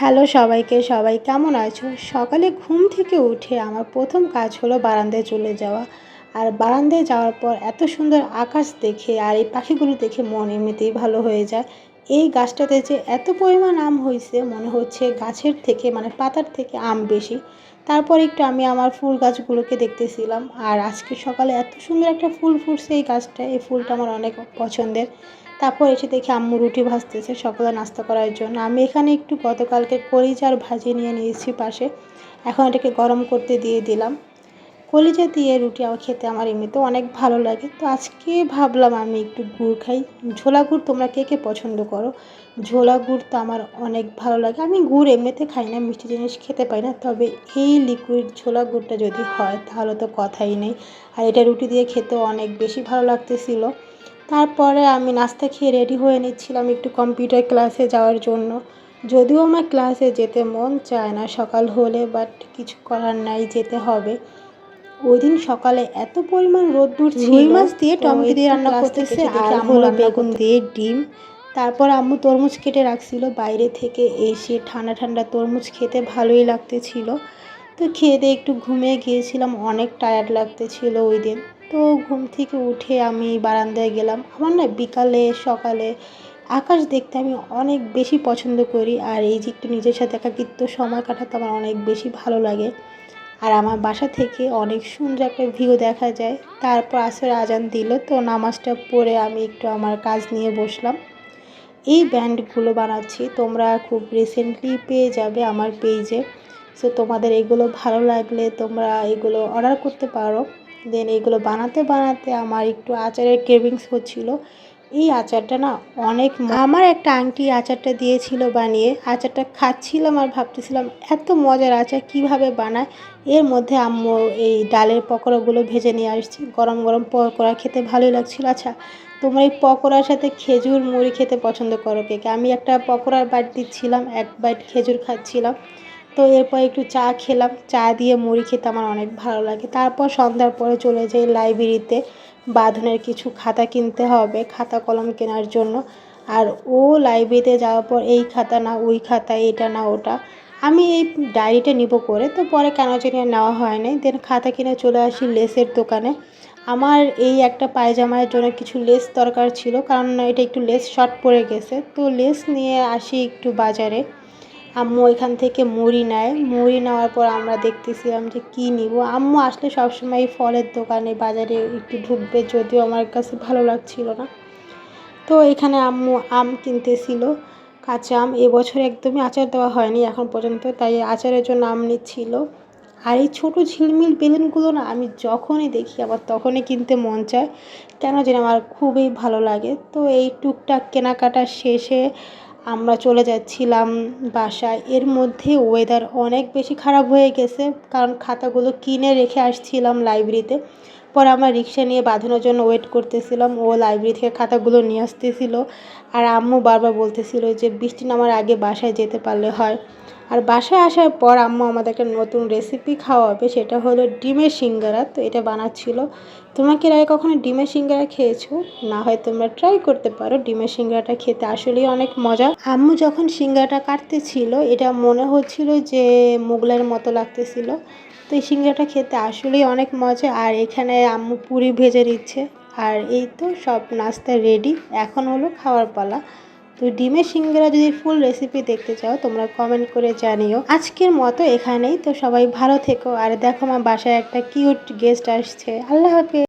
Hello সবাইকে, সবাই কেমন আছো? সকালে ঘুম থেকে উঠে আমার প্রথম কাজ হলো বারান্দায় চলে যাওয়া। আর বারান্দায় যাওয়ার পর এত সুন্দর আকাশ দেখে আর এই পাখিগুলো দেখে মন এমনিতেই ভালো হয়ে যায়। এই গাছটাতে যে এত পরিমাণ আম হয়েছে মনে হচ্ছে গাছের থেকে মানে পাতার থেকে আম বেশি। তারপর একটু আমি আমার ফুল গাছগুলোকে দেখতেছিলাম আর আজকে সকালে এত সুন্দর একটা ফুল ফুটছে এই গাছটায়, এই ফুলটা আমার অনেক পছন্দের। তারপর এসে দেখি আম্মু রুটি ভাজতেছে সকালে নাস্তা করার জন্য। আমি এখানে একটু গতকালকে কলিজা আর ভাজি নিয়ে নিয়েছি পাশে, এখন এটাকে গরম করতে দিয়ে দিলাম। কলিজা দিয়ে রুটি আমার খেতে আমার এমনিতেও অনেক ভালো লাগে। তো আজকে ভাবলাম আমি একটু গুড় খাই। ঝোলা গুড় তোমরা কে কে পছন্দ করো? ঝোলা গুড় তো আমার অনেক ভালো লাগে। আমি গুড় এমনিতে খাই না, মিষ্টি জিনিস খেতে পাই না, তবে এই লিকুইড ঝোলা গুড়টা যদি হয় তাহলে তো কথাই নেই। আর এটা রুটি দিয়ে খেতেও অনেক বেশি ভালো লাগতেছিল। তারপরে আমি নাস্তা খেয়ে রেডি হয়ে নিচ্ছিলাম একটু কম্পিউটার ক্লাসে যাওয়ার জন্য। যদিও আমার ক্লাসে যেতে মন চায় না সকাল হলে, বাট কিছু করার নাই, যেতে হবে। ওই দিন সকালে এত পরিমাণ রোদ্দুর ছিল, রুই মাছ দিয়ে টমেটো দিয়ে রান্না করতেছে আর হলো বেগুন দিয়ে ডিম। তারপর আম্মু তরমুজ কেটে রাখছিল বাইরে থেকে, এসে ঠান্ডা ঠান্ডা তরমুজ খেতে ভালোই লাগতেছিল। তো খেয়ে দিয়ে একটু ঘুমিয়ে গিয়েছিলাম, অনেক টায়ার্ড লাগতেছিল ওই দিন। তো ঘুম থেকে উঠে আমি বারান্দায় গেলাম। আমার না বিকালে সকালে আকাশ দেখতে আমি অনেক বেশি পছন্দ করি, আর এই যে একটু নিজের সাথে একাকিত্ব সময় কাটাতে আমার অনেক বেশি ভালো লাগে। আর আমার বাসা থেকে অনেক সুন্দর একটা ভিউ দেখা যায়। তারপর আসর আজান দিল, তো নামাজটা পড়ে আমি একটু আমার কাজ নিয়ে বসলাম। এই ব্যান্ডগুলো বানাচ্ছি, তোমরা খুব রিসেন্টলি পেয়ে যাবে আমার পেজে। সো তোমাদের এগুলো ভালো লাগলে তোমরা এগুলো অর্ডার করতে পারো। দেন এগুলো বানাতে বানাতে আমার একটু আচারের ক্রেভিংস হচ্ছিলো। এই আচারটা না অনেক, আমার একটা আন্টি আচারটা দিয়েছিল বানিয়ে, আচারটা খাচ্ছিলাম আর ভাবতেছিলাম এত মজার আচার কিভাবে বানায়। এর মধ্যে আম্মু এই ডালের পকোড়াগুলো ভেজে নিয়ে আসছি, গরম গরম পকোড়া খেতে ভালোই লাগছিল। আচ্ছা, তোমরা এই পকোড়ার সাথে খেজুর মুড়ি খেতে পছন্দ করো কে? আমি একটা পকোড়ার বাইট দিচ্ছিলাম, এক বাইট খেজুর খাচ্ছিলাম। তো এরপর একটু চা খেলাম, চা দিয়ে মুড়ি খেতে আমার অনেক ভালো লাগে। তারপর সন্ধ্যার পরে চলে যাই লাইব্রেরিতে, বাঁধনের কিছু খাতা কিনতে হবে, খাতা কলম কেনার জন্য। আর ও লাইব্রেরিতে যাওয়ার পর এই খাতা না ওই খাতা, এটা না ওটা, আমি এই ডায়েরিটা নিব করে, তো পরে কেন জানি নেওয়া হয় নাই। দেন খাতা কিনে চলে আসি লেসের দোকানে। আমার এই একটা পায়জামার জন্য কিছু লেস দরকার ছিল, কারণ এটা একটু লেস শর্ট পড়ে গেছে। তো লেস নিয়ে আসি একটু বাজারে। আম্মু এখান থেকে মুড়ি নেয়, মুড়ি নেওয়ার পর আমরা দেখতেছিলাম যে কী নিব। আম্মু আসলে সবসময় ফলের দোকানে বাজারে একটু ঢুকবে, যদিও আমার কাছে ভালো লাগছিল না। তো এখানে আম্মু আম কিনতেছিল, কাঁচা আম। এবছর একদমই আচার দেওয়া হয়নি এখন পর্যন্ত, তাই আচারের জন্য আম নিচ্ছিল। আর এই ছোটো ঝিলমিল বেলুনগুলো না আমি যখনই দেখি আবার তখনই কিনতে মন চায়, কেন জানি আমার খুবই ভালো লাগে। তো এই টুকটাক কেনাকাটা শেষে আমরা চলে যাচ্ছিলাম বাসায়। এর মধ্যে ওয়েদার অনেক বেশি খারাপ হয়ে গেছে, কারণ খাতাগুলো কিনে রেখে আসছিলাম লাইব্রেরিতে। পরে আমরা রিক্সা নিয়ে বাঁধানোর জন্য ওয়েট করতেছিলাম, ও লাইব্রেরি থেকে খাতাগুলো নিয়ে আসতেছিল। আর আম্মু বারবার বলতেছিল যে বৃষ্টি নামার আগে বাসায় যেতে পারলে হয়। আর বাসায় আসার পর আম্মু আমাদেরকে নতুন রেসিপি খাওয়াবে, সেটা হলো ডিমের সিঙ্গারা। তো এটা বানাচ্ছিল। তোমরা কি এর আগে কখনো ডিমের সিঙ্গারা খেয়েছো? না হয় তোমরা ট্রাই করতে পারো, ডিমের সিঙ্গারাটা খেতে আসলেই অনেক মজা। আম্মু যখন সিঙ্গারাটা কাটতেছিল এটা মনে হচ্ছিল যে মোগলাইয়ের মতো লাগতেছিল। তো এই সিঙ্গারাটা খেতে আসলেই অনেক মজা। আর এখানে আম্মু পুরি ভেজে নিচ্ছে। আর এই তো সব নাস্তা রেডি, এখন হলো খাওয়ার পালা। তো ডিমের সিঙ্গারা যদি ফুল রেসিপি দেখতে চাও তোমরা কমেন্ট করে জানিও। আজকের মতো এখানেই, তো সবাই ভালো থেকো। আর দেখো আমার বাসায় একটা কিউট গেস্ট আসছে। আল্লাহ হাফেজ।